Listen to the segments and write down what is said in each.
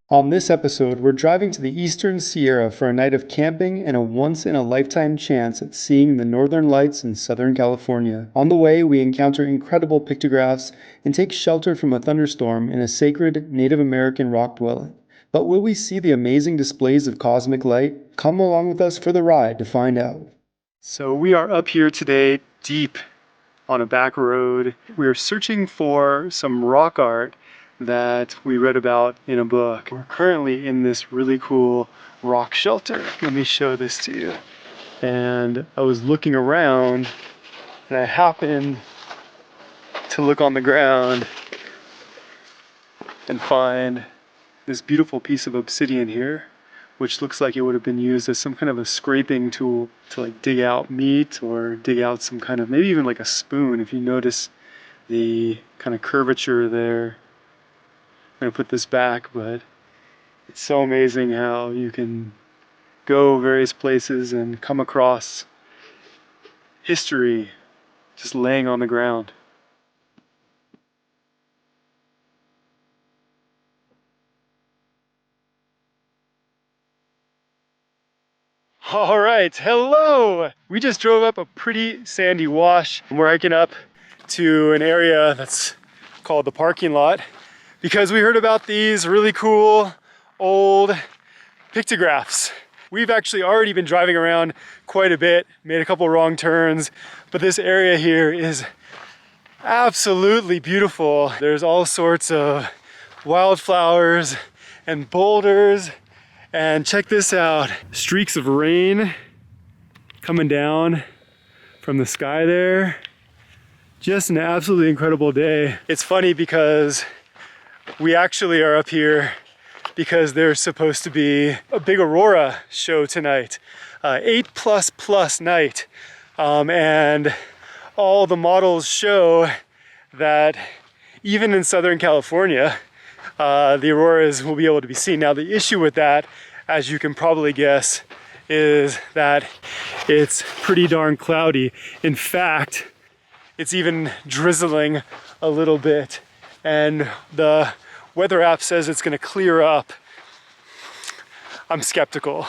On this episode, we're driving to the Eastern Sierra for a night of camping and a once-in-a-lifetime chance at seeing the northern lights in Southern California. On the way, we encounter incredible pictographs and take shelter from a thunderstorm in a sacred Native American rock dwelling. But will we see the amazing displays of cosmic light? Come along with us for the ride to find out. So we are up here today, deep on a back road. We are searching for some rock art that we read about in a book. We're currently in this really cool rock shelter. Let me show this to you. And I was looking around and I happened to look on the ground and find this beautiful piece of obsidian here, which looks like it would have been used as some kind of a scraping tool to like dig out meat or dig out some kind of, maybe even like a spoon. If you notice the kind of curvature there. I'm gonna put this back, but it's so amazing how you can go various places and come across history just laying on the ground. All right, hello! We just drove up a pretty sandy wash. We're hiking up to an area that's called the parking lot because we heard about these really cool old pictographs. We've actually already been driving around quite a bit, made a couple wrong turns, but this area here is absolutely beautiful. There's all sorts of wildflowers and boulders. And check this out, streaks of rain coming down from the sky there. Just an absolutely incredible day. It's funny because we actually are up here because there's supposed to be a big aurora show tonight, 8++ night. And all the models show that even in Southern California, the auroras will be able to be seen. Now the issue with that, as you can probably guess, is that it's pretty darn cloudy. In fact, it's even drizzling a little bit, and the weather app says it's gonna clear up. I'm skeptical.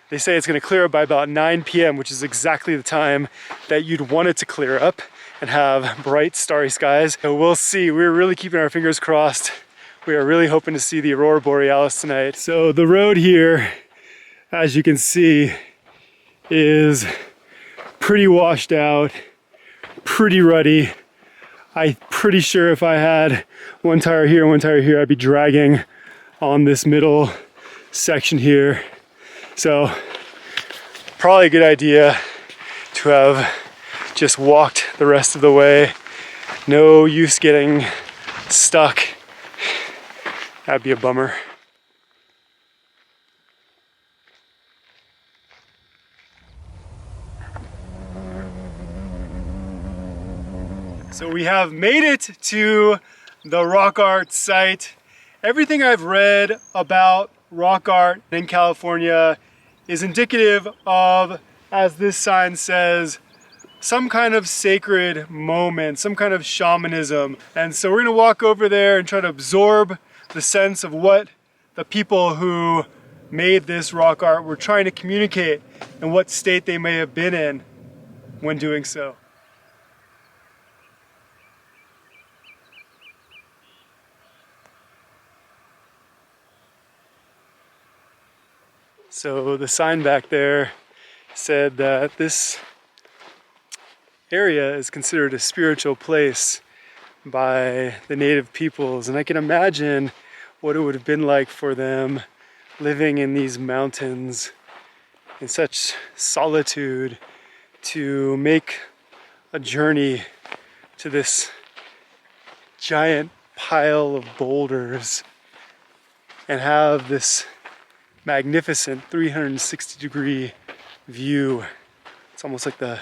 They say it's gonna clear up by about 9 p.m., which is exactly the time that you'd want it to clear up and have bright, starry skies. So we'll see. We're really keeping our fingers crossed. We are really hoping to see the aurora borealis tonight. So the road here, as you can see, is pretty washed out, pretty ruddy. I'm pretty sure if I had one tire here and one tire here, I'd be dragging on this middle section here. So probably a good idea to have just walked the rest of the way. No use getting stuck. That'd be a bummer. So we have made it to the rock art site. Everything I've read about rock art in California is indicative of, as this sign says, some kind of sacred moment, some kind of shamanism. And so we're gonna walk over there and try to absorb the sense of what the people who made this rock art were trying to communicate and what state they may have been in when doing so. So the sign back there said that this area is considered a spiritual place by the native peoples, and I can imagine what it would have been like for them living in these mountains in such solitude to make a journey to this giant pile of boulders and have this magnificent 360-degree view. It's almost like the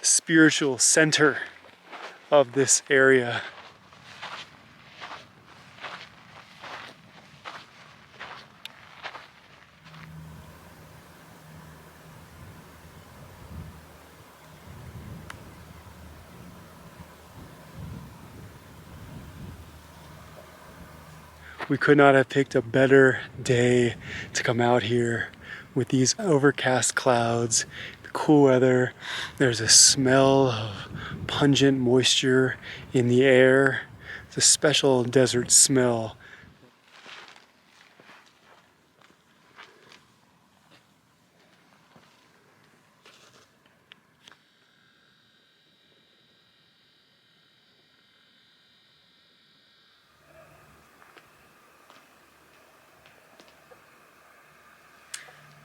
spiritual center of this area. We could not have picked a better day to come out here with these overcast clouds, the cool weather. There's a smell of pungent moisture in the air. It's a special desert smell.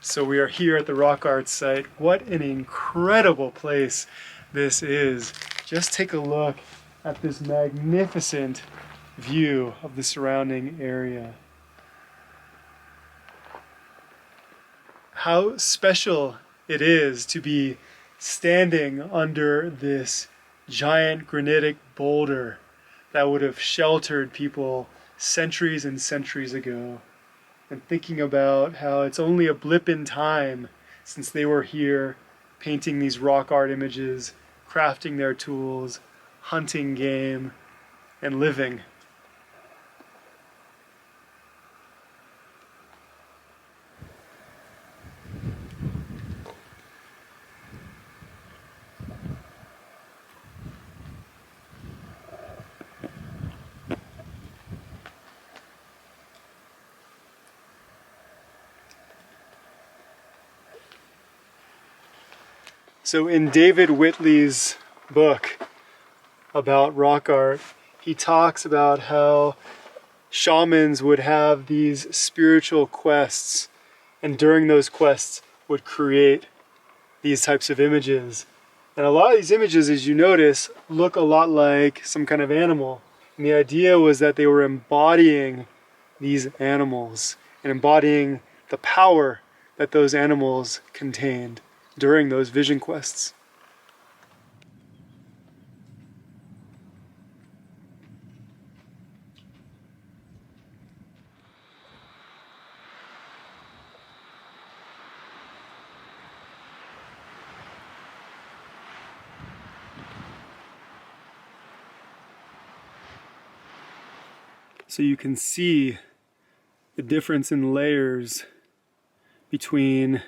So we are here at the rock art site. What an incredible place this is. Just take a look at this magnificent view of the surrounding area. How special it is to be standing under this giant granitic boulder that would have sheltered people centuries and centuries ago. And thinking about how it's only a blip in time since they were here painting these rock art images, crafting their tools, hunting game, and living. So in David Whitley's book about rock art, he talks about how shamans would have these spiritual quests, and during those quests would create these types of images. And a lot of these images, as you notice, look a lot like some kind of animal. And the idea was that they were embodying these animals and embodying the power that those animals contained during those vision quests. So you can see the difference in layers between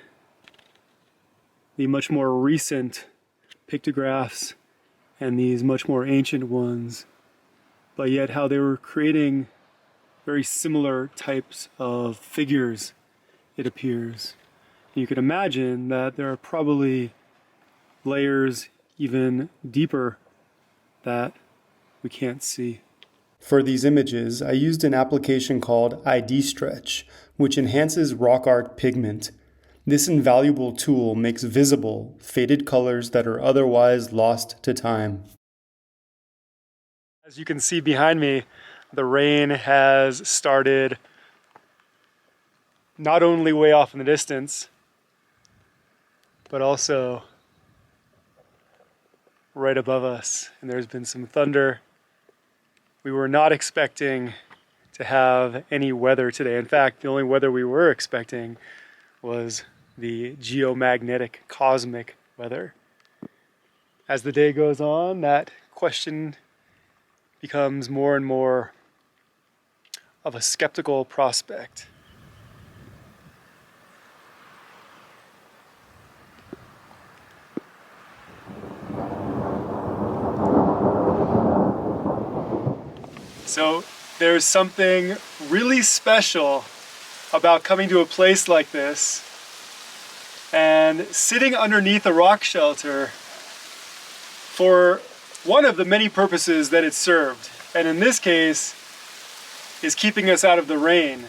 the much more recent pictographs and these much more ancient ones, but yet how they were creating very similar types of figures, it appears. And you can imagine that there are probably layers even deeper that we can't see. For these images, I used an application called ID Stretch, which enhances rock art pigment. This invaluable tool makes visible faded colors that are otherwise lost to time. As you can see behind me, the rain has started not only way off in the distance, but also right above us. And there's been some thunder. We were not expecting to have any weather today. In fact, the only weather we were expecting was the geomagnetic cosmic weather. As the day goes on, that question becomes more and more of a skeptical prospect. So there's something really special about coming to a place like this and sitting underneath a rock shelter for one of the many purposes that it served. And in this case, is keeping us out of the rain.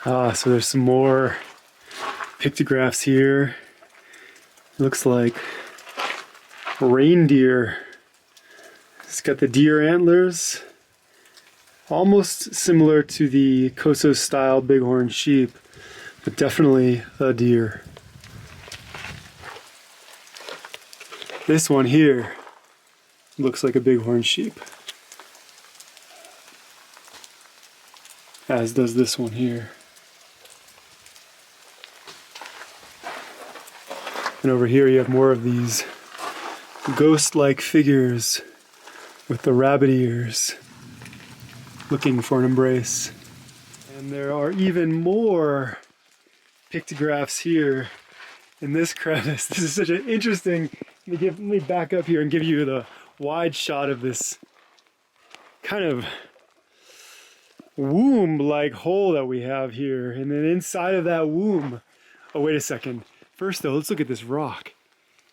So there's some more pictographs here. Looks like reindeer. It's got the deer antlers, almost similar to the Coso style bighorn sheep, but definitely a deer. This one here looks like a bighorn sheep, as does this one here. And over here you have more of these ghost-like figures with the rabbit ears looking for an embrace. And there are even more pictographs here in this crevice. This is such an interesting, let me back up here and give you the wide shot of this kind of womb-like hole that we have here. And then inside of that womb, oh, wait a second. First though, let's look at this rock.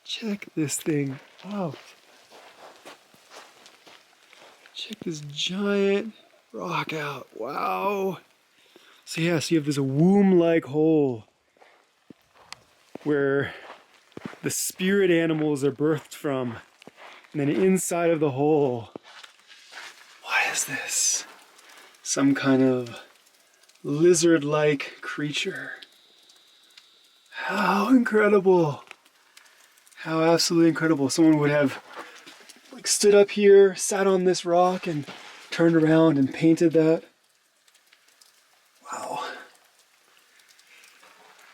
Check this thing out. Check this giant rock out. Wow. So yeah, so you have this womb-like hole where the spirit animals are birthed from. And then inside of the hole, what is this? Some kind of lizard-like creature. How incredible. How absolutely incredible. Someone would have like stood up here, sat on this rock and turned around and painted that. Wow.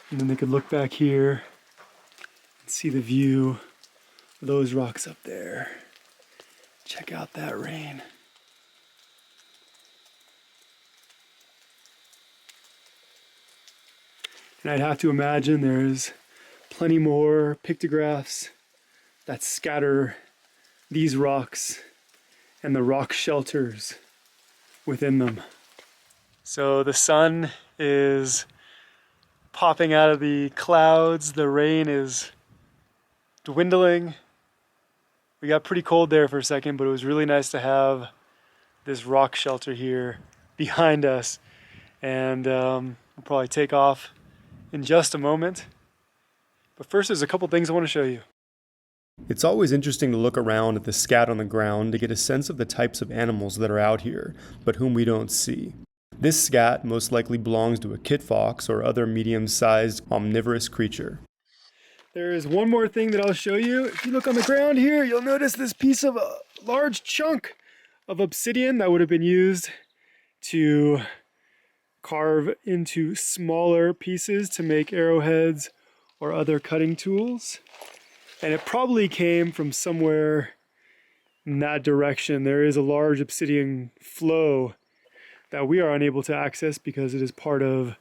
And then they could look back here and see the view of those rocks up there. Check out that rain. And I'd have to imagine there's plenty more pictographs that scatter these rocks and the rock shelters within them. So the sun is popping out of the clouds, the rain is dwindling. We got pretty cold there for a second, but it was really nice to have this rock shelter here behind us. And we'll probably take off in just a moment. But first, there's a couple things I want to show you. It's always interesting to look around at the scat on the ground to get a sense of the types of animals that are out here, but whom we don't see. This scat most likely belongs to a kit fox or other medium-sized omnivorous creature. There is one more thing that I'll show you. If you look on the ground here, you'll notice this piece of a large chunk of obsidian that would have been used to carve into smaller pieces to make arrowheads or other cutting tools. And it probably came from somewhere in that direction. There is a large obsidian flow that we are unable to access because it is part of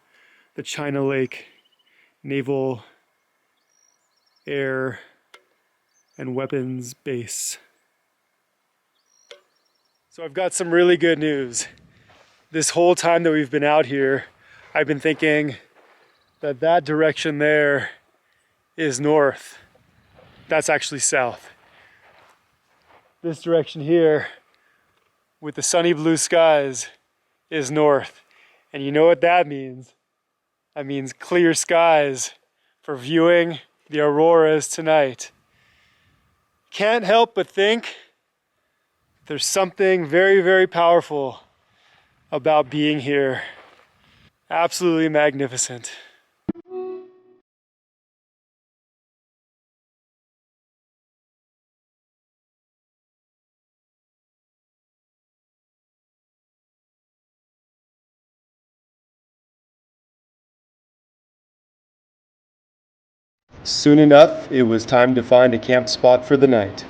the China Lake Naval Air and Weapons Base. So I've got some really good news. This whole time that we've been out here, I've been thinking that that direction there is north. That's actually south. This direction here with the sunny blue skies is north. And you know what that means? That means clear skies for viewing the auroras tonight. Can't help but think there's something very, very powerful about being here. Absolutely magnificent. Soon enough, it was time to find a camp spot for the night.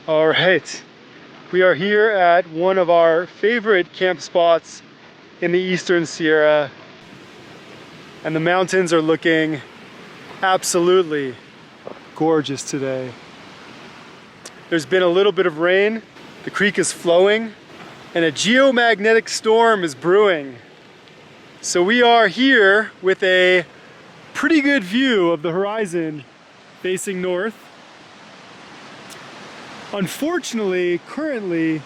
All right, we are here at one of our favorite camp spots in the Eastern Sierra, and the mountains are looking absolutely gorgeous today. There's been a little bit of rain, the creek is flowing, and a geomagnetic storm is brewing. So we are here with a pretty good view of the horizon facing north. Unfortunately, currently,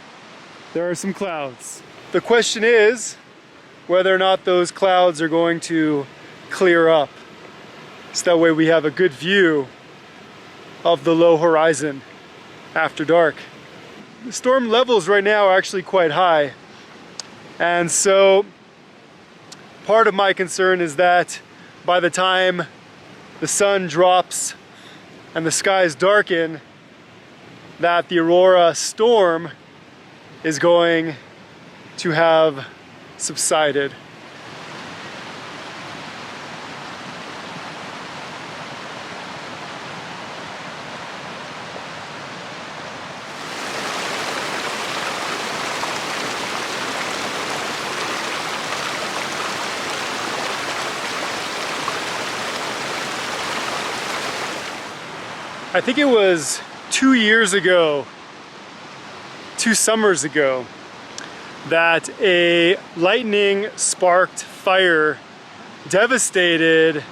there are some clouds. The question is whether or not those clouds are going to clear up, so that way we have a good view of the low horizon after dark. The storm levels right now are actually quite high, and so part of my concern is that by the time the sun drops and the skies darken, that the aurora storm is going to have subsided. I think it was 2 years ago, 2 summers ago, that a lightning sparked fire devastated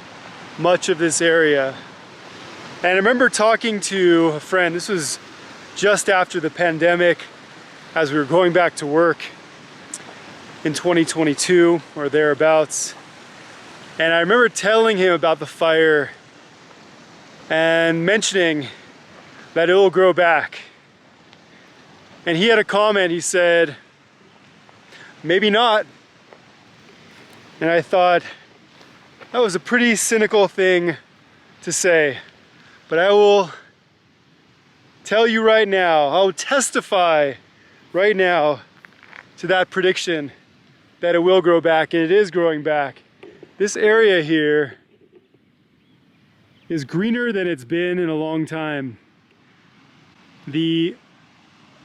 much of this area. And I remember talking to a friend, this was just after the pandemic, as we were going back to work in 2022 or thereabouts. And I remember telling him about the fire and mentioning that it will grow back. And he had a comment, he said, maybe not. And I thought, that was a pretty cynical thing to say. But I will tell you right now, I will testify right now to that prediction that it will grow back, and it is growing back. This area here is greener than it's been in a long time. The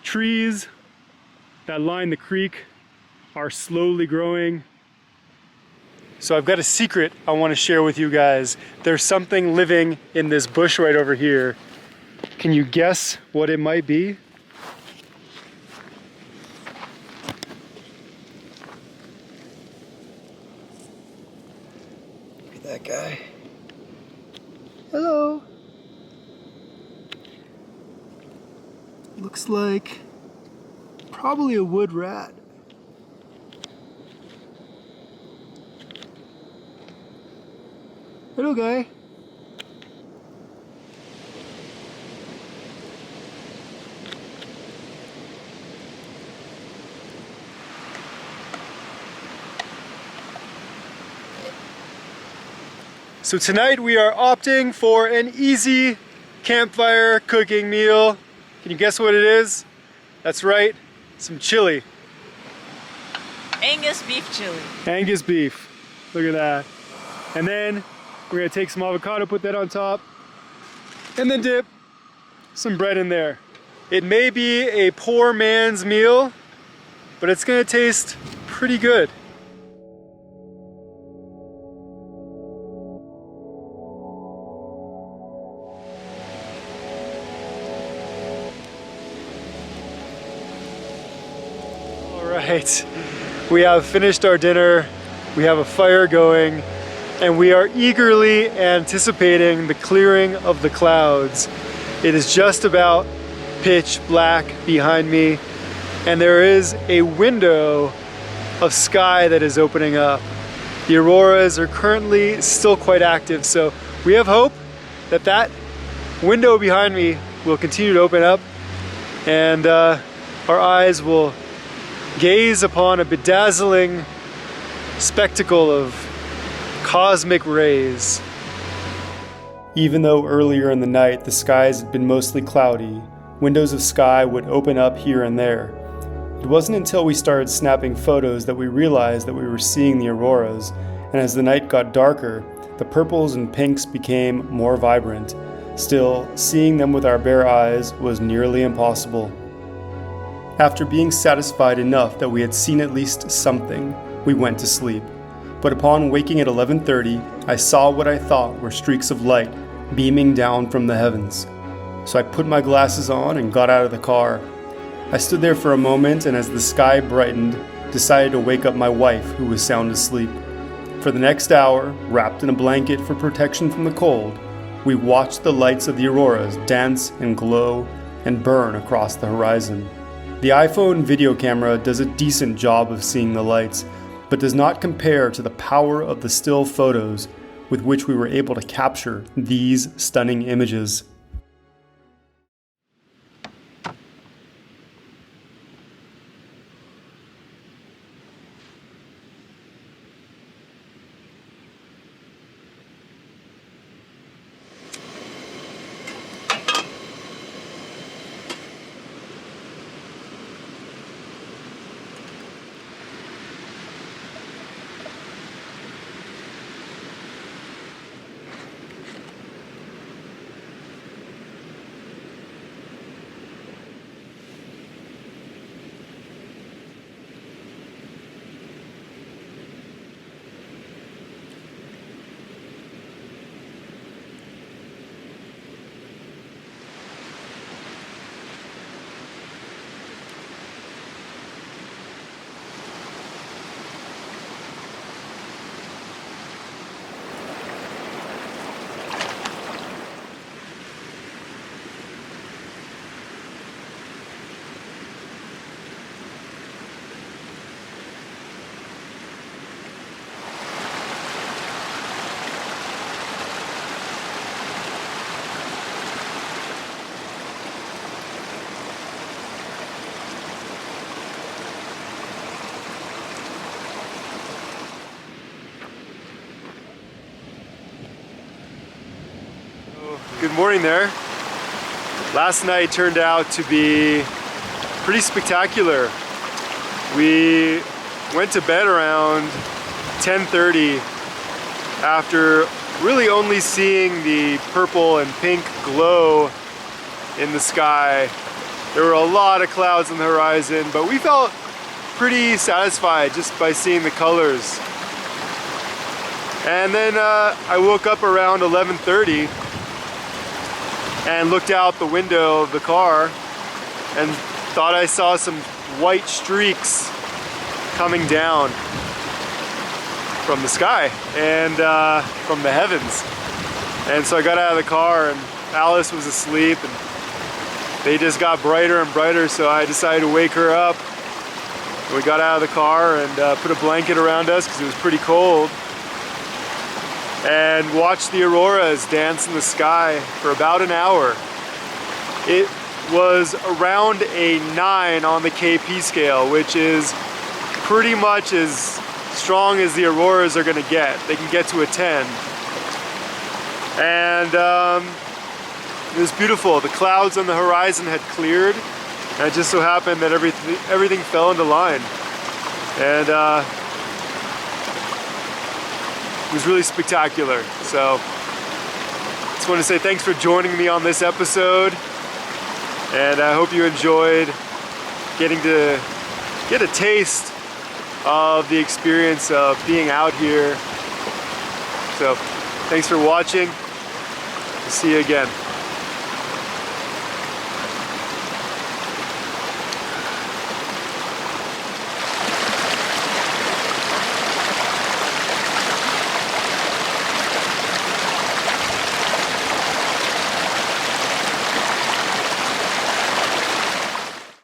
trees that line the creek are slowly growing. So I've got a secret I want to share with you guys. There's something living in this bush right over here. Can you guess what it might be? Look at that guy. Hello. Looks like probably a wood rat. Hello, guy. So tonight we are opting for an easy campfire cooking meal. Can you guess what it is? That's right, some chili. Angus beef chili. Angus beef. Look at that. And then we're gonna take some avocado, put that on top, and then dip some bread in there. It may be a poor man's meal, but it's gonna taste pretty good. Right, we have finished our dinner, we have a fire going, and we are eagerly anticipating the clearing of the clouds. It is just about pitch black behind me, and there is a window of sky that is opening up. The auroras are currently still quite active, so we have hope that that window behind me will continue to open up, and our eyes will gaze upon a bedazzling spectacle of cosmic rays. Even though earlier in the night the skies had been mostly cloudy, windows of sky would open up here and there. It wasn't until we started snapping photos that we realized that we were seeing the auroras, and as the night got darker, the purples and pinks became more vibrant. Still, seeing them with our bare eyes was nearly impossible. After being satisfied enough that we had seen at least something, we went to sleep. But upon waking at 11:30, I saw what I thought were streaks of light beaming down from the heavens. So I put my glasses on and got out of the car. I stood there for a moment, and as the sky brightened, decided to wake up my wife, who was sound asleep. For the next hour, wrapped in a blanket for protection from the cold, we watched the lights of the auroras dance and glow and burn across the horizon. The iPhone video camera does a decent job of seeing the lights, but does not compare to the power of the still photos with which we were able to capture these stunning images. Good morning there. Last night turned out to be pretty spectacular. We went to bed around 10:30 after really only seeing the purple and pink glow in the sky. There were a lot of clouds on the horizon, but we felt pretty satisfied just by seeing the colors. And then I woke up around 11:30 and looked out the window of the car and thought I saw some white streaks coming down from the sky and from the heavens. And so I got out of the car and Alice was asleep and they just got brighter and brighter, so I decided to wake her up. We got out of the car and put a blanket around us because it was pretty cold, and watched the auroras dance in the sky for about an hour. It was around a 9 on the KP scale, which is pretty much as strong as the auroras are going to get. They can get to a 10. And it was beautiful. The clouds on the horizon had cleared, and it just so happened that everything fell into line. And it was really spectacular. So just want to say thanks for joining me on this episode, and I hope you enjoyed getting to get a taste of the experience of being out here. So thanks for watching. See you again.